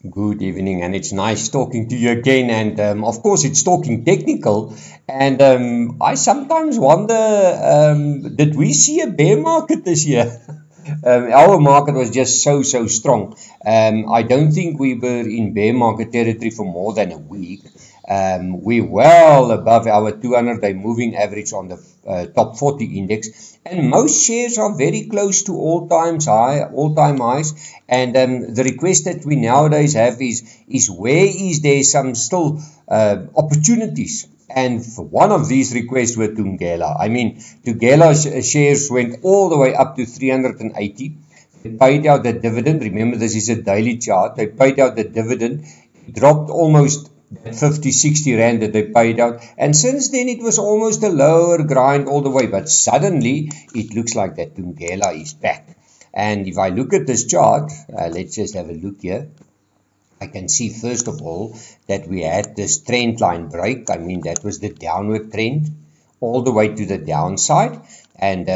Good evening, and it's nice talking to you again. And of course, it's talking technical. And I sometimes wonder, did we see a bear market this year? Our market was just so strong. I don't think we were in bear market territory for more than a week. We're well above our 200-day moving average on the top 40 index, and most shares are very close to all-time highs. And the request that we nowadays have is where is there some still opportunities? And for one of these requests were Thungela. I mean, Thungela shares went all the way up to 380. They paid out the dividend. Remember, this is a daily chart. They paid out the dividend. It dropped almost 50, 60 rand that they paid out. And since then, it was almost a lower grind all the way. But suddenly, it looks like that Thungela is back. And if I look at this chart, let's just have a look here. I can see first of all that we had this trend line break. I mean, that was the downward trend all the way to the downside, and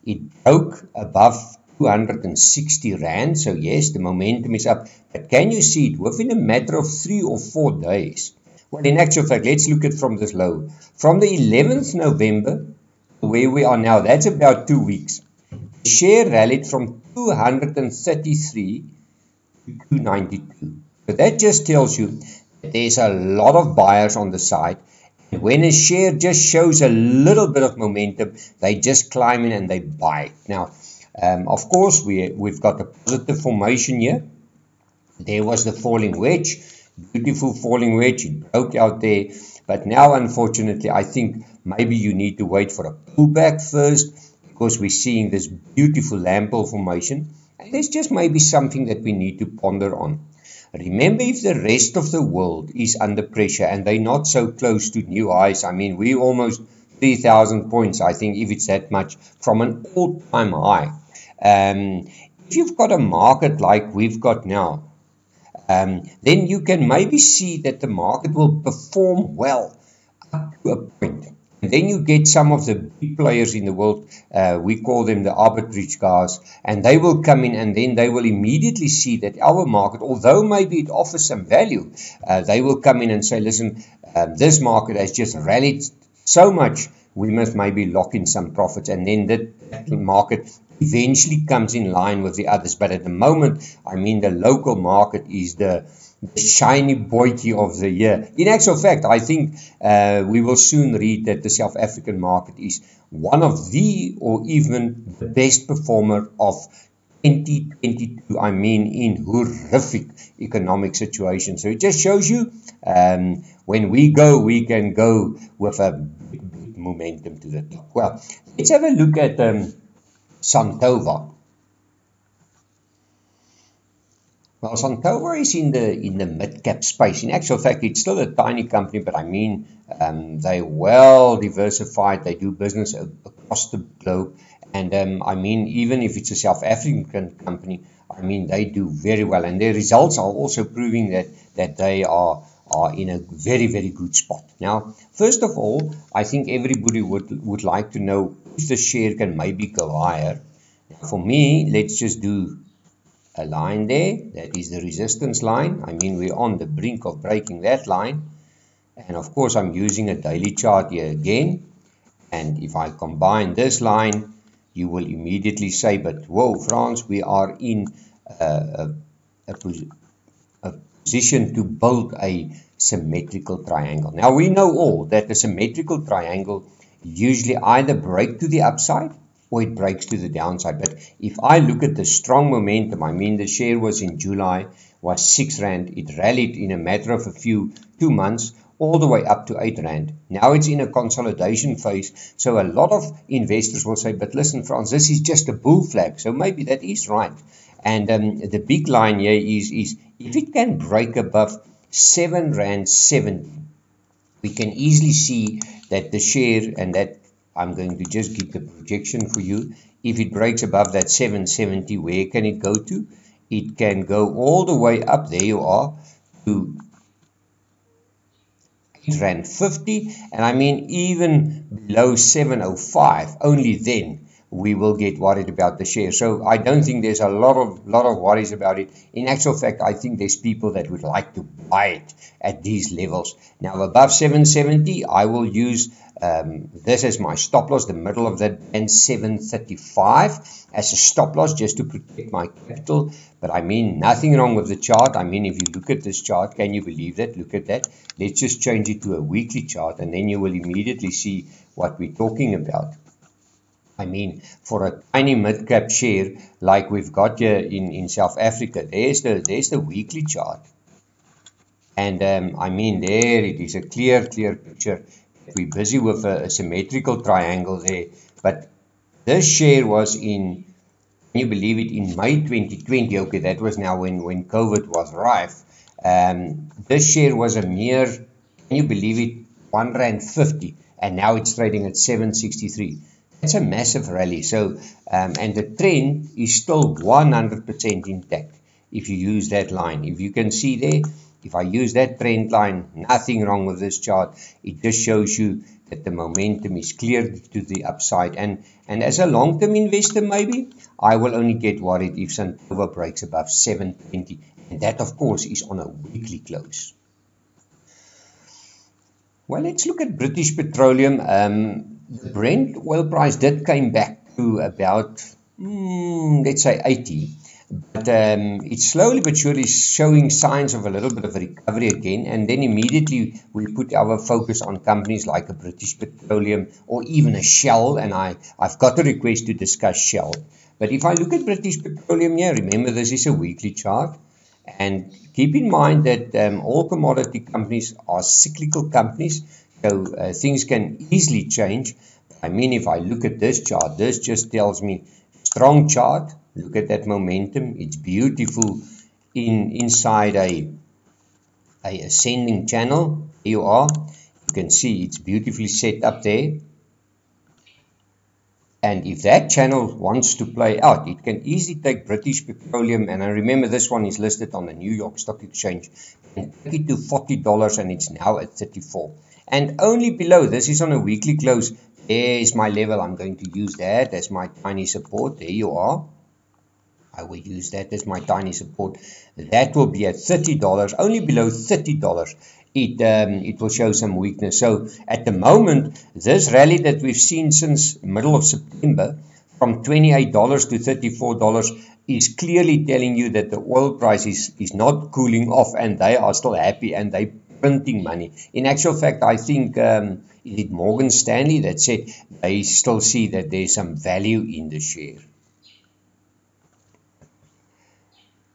it broke above 260 rand. So yes, the momentum is up, but can you see it within a matter of 3 or 4 days? Well, in actual fact, let's look at from this low. From the 11th November, where we are now, that's about 2 weeks. The share rallied from 233 to 292. So that just tells you that there's a lot of buyers on the side. And when a share just shows a little bit of momentum, they just climb in and they buy. Now, of course, we've got a positive formation here. There was the falling wedge, beautiful falling wedge. It broke out there. But now, unfortunately, I think maybe you need to wait for a pullback first, because we're seeing this beautiful lamp formation. And there's just maybe something that we need to ponder on. Remember, if the rest of the world is under pressure and they're not so close to new highs, I mean, we're almost 3,000 points, I think, if it's that much, from an all-time high. If you've got a market like we've got now, then you can maybe see that the market will perform well up to a point. And then you get some of the big players in the world, we call them the arbitrage guys, and they will come in and then they will immediately see that our market, although maybe it offers some value, they will come in and say, listen, this market has just rallied so much, we must maybe lock in some profits, and then that market eventually comes in line with the others. But at the moment, I mean, the local market is the shiny boykie of the year. In actual fact, I think we will soon read that the South African market is one of the, or even the best performer of 2022, I mean, in horrific economic situation. So it just shows you when we go, we can go with a big momentum to the top. Well, let's have a look at Santova. Well, Thungela is in the mid-cap space. In actual fact, it's still a tiny company, but I mean, they're well diversified. They do business across the globe. And I mean, even if it's a South African company, I mean, they do very well. And their results are also proving that they are in a very good spot. Now, first of all, I think everybody would like to know if the share can maybe go higher. For me, let's just do a line there. That is the resistance line. I mean, we're on the brink of breaking that line. And of course, I'm using a daily chart here again. And if I combine this line, you will immediately say, but whoa, Frans, we are in a position to build a symmetrical triangle. Now, we know all that the symmetrical triangle usually either break to the upside or it breaks to the downside. But if I look at the strong momentum, I mean, the share was in July, was 6 Rand. It rallied in a matter of 2 months, all the way up to 8 Rand. Now it's in a consolidation phase. So a lot of investors will say, but listen, Frans, this is just a bull flag. So maybe that is right. And the big line here is if it can break above 7 Rand 70, we can easily see that the share, and that I'm going to just give the projection for you. If it breaks above that 770, where can it go to? It can go all the way up, there you are, to 8 Rand 50. And I mean, even below 705, only then we will get worried about the share. So I don't think there's a lot of worries about it. In actual fact, I think there's people that would like to buy it at these levels. Now above 770, I will use this as my stop loss, the middle of that, and 735 as a stop loss, just to protect my capital. But I mean, nothing wrong with the chart. I mean, if you look at this chart, can you believe that? Look at that. Let's just change it to a weekly chart, and then you will immediately see what we're talking about. I mean, for a tiny mid-cap share like we've got here in South Africa, there's the weekly chart. And I mean, there it is, a clear picture. We're busy with a symmetrical triangle there. But this share was in, can you believe it, in May 2020. Okay, that was now when COVID was rife. This share was a mere, can you believe it, R1.50, and now it's trading at 763. That's a massive rally. So, and the trend is still 100% intact if you use that line. If you can see there, if I use that trend line, nothing wrong with this chart. It just shows you that the momentum is clear to the upside. And as a long-term investor, maybe, I will only get worried if Thungela breaks above 720. And that, of course, is on a weekly close. Well, let's look at British Petroleum. The Brent oil price did come back to about, let's say 80. But it's slowly but surely showing signs of a little bit of a recovery again. And then immediately we put our focus on companies like a British Petroleum or even a Shell. And I've got a request to discuss Shell. But if I look at British Petroleum here, remember this is a weekly chart. And keep in mind that all commodity companies are cyclical companies. So things can easily change. I mean, if I look at this chart, this just tells me strong chart. Look at that momentum. It's beautiful inside a ascending channel. There you are. You can see it's beautifully set up there. And if that channel wants to play out, it can easily take British Petroleum, and I remember this one is listed on the New York Stock Exchange, and take it to $40, and it's now at 34. And only below, this is on a weekly close, there is my level. I'm going to use that as my tiny support. There you are. I will use that as my tiny support. That will be at $30, only below $30. It will show some weakness. So at the moment, this rally that we've seen since middle of September, from $28 to $34, is clearly telling you that the oil price is not cooling off, and they are still happy and they printing money. In actual fact, I think is it Morgan Stanley that said they still see that there's some value in the share.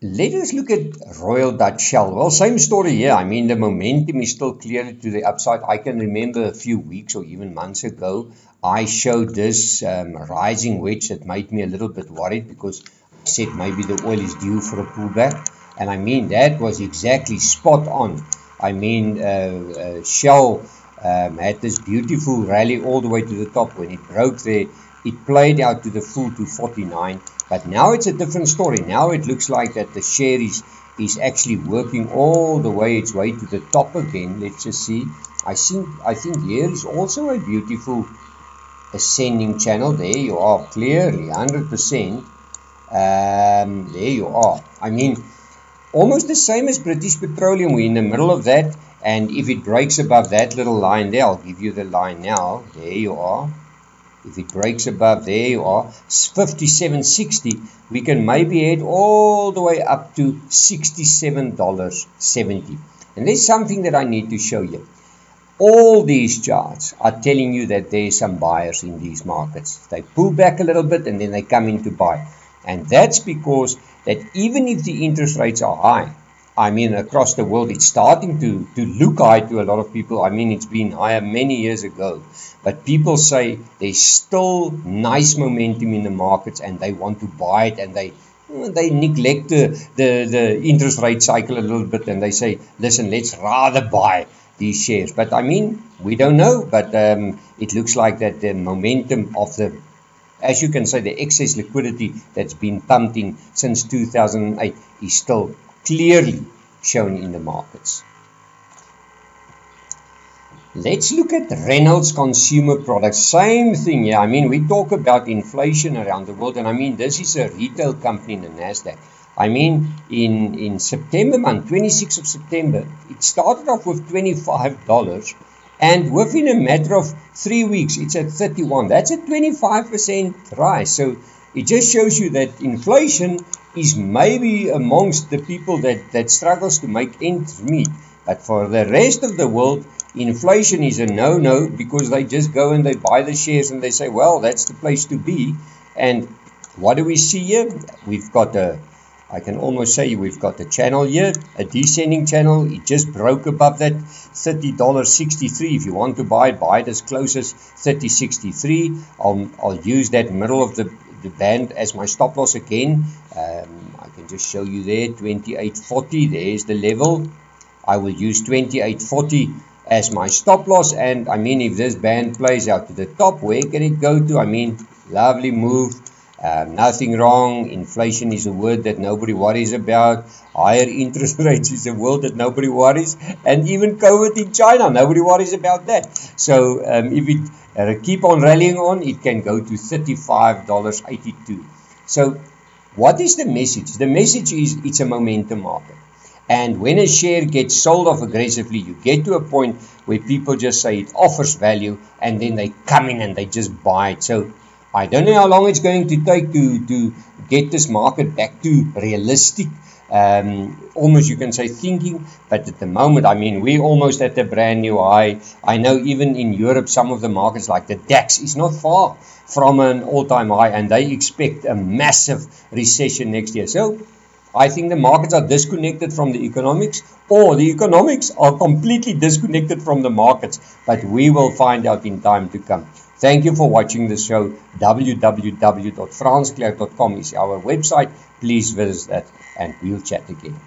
Let us look at Royal Dutch Shell. Well, same story here. I mean, the momentum is still clearly to the upside. I can remember a few weeks or even months ago, I showed this rising wedge that made me a little bit worried, because I said maybe the oil is due for a pullback. And I mean, that was exactly spot on. I mean, Shell had this beautiful rally all the way to the top. When it broke there, it played out to the full to 49. But now it's a different story. Now it looks like that the share is actually working all the way its way to the top again. Let's just see. I think here is also a beautiful ascending channel. There you are, clearly 100%. There you are. I mean, almost the same as British Petroleum. We're in the middle of that, and if it breaks above that little line there, I'll give you the line now. There you are. If it breaks above, there you are, 57.60, we can maybe head all the way up to $67.70. And there's something that I need to show you. All these charts are telling you that there's some buyers in these markets. They pull back a little bit and then they come in to buy. And that's because that even if the interest rates are high, I mean, across the world, it's starting to look high to a lot of people. I mean, it's been higher many years ago. But people say there's still nice momentum in the markets and they want to buy it, and they neglect the interest rate cycle a little bit, and they say, listen, let's rather buy these shares. But I mean, we don't know, but it looks like that the momentum of the, as you can say, the excess liquidity that's been pumped in since 2008 is still clearly shown in the markets. Let's look at Reynolds Consumer Products. Same thing, yeah. I mean, we talk about inflation around the world, and I mean, this is a retail company in the NASDAQ. I mean, in September month, 26th of September, it started off with $25, and within a matter of 3 weeks, it's at 31. That's a 25% rise. So it just shows you that inflation is maybe amongst the people that struggles to make ends meet. But for the rest of the world, inflation is a no-no, because they just go and they buy the shares and they say, well, that's the place to be. And what do we see here? We've got I can almost say we've got a channel here, a descending channel. It just broke above that $30.63. If you want to buy it as close as $30.63. I'll use that middle of the band as my stop loss again. I can just show you there, 28.40. There's the level. I will use 28.40 as my stop loss. And I mean, if this band plays out to the top, where can it go to? I mean, lovely move. Nothing wrong. Inflation is a word that nobody worries about. Higher interest rates is a word that nobody worries. And even COVID in China, nobody worries about that. So if it keep on rallying on, it can go to $35.82. So what is the message? The message is it's a momentum market. And when a share gets sold off aggressively, you get to a point where people just say it offers value, and then they come in and they just buy it. So I don't know how long it's going to take to get this market back to realistic, almost you can say thinking. But at the moment, I mean, we're almost at a brand new high. I know even in Europe, some of the markets like the DAX is not far from an all-time high, and they expect a massive recession next year. So I think the markets are disconnected from the economics, or the economics are completely disconnected from the markets. But we will find out in time to come. Thank you for watching the show. www.fransklerk.com is our website. Please visit that, and we'll chat again.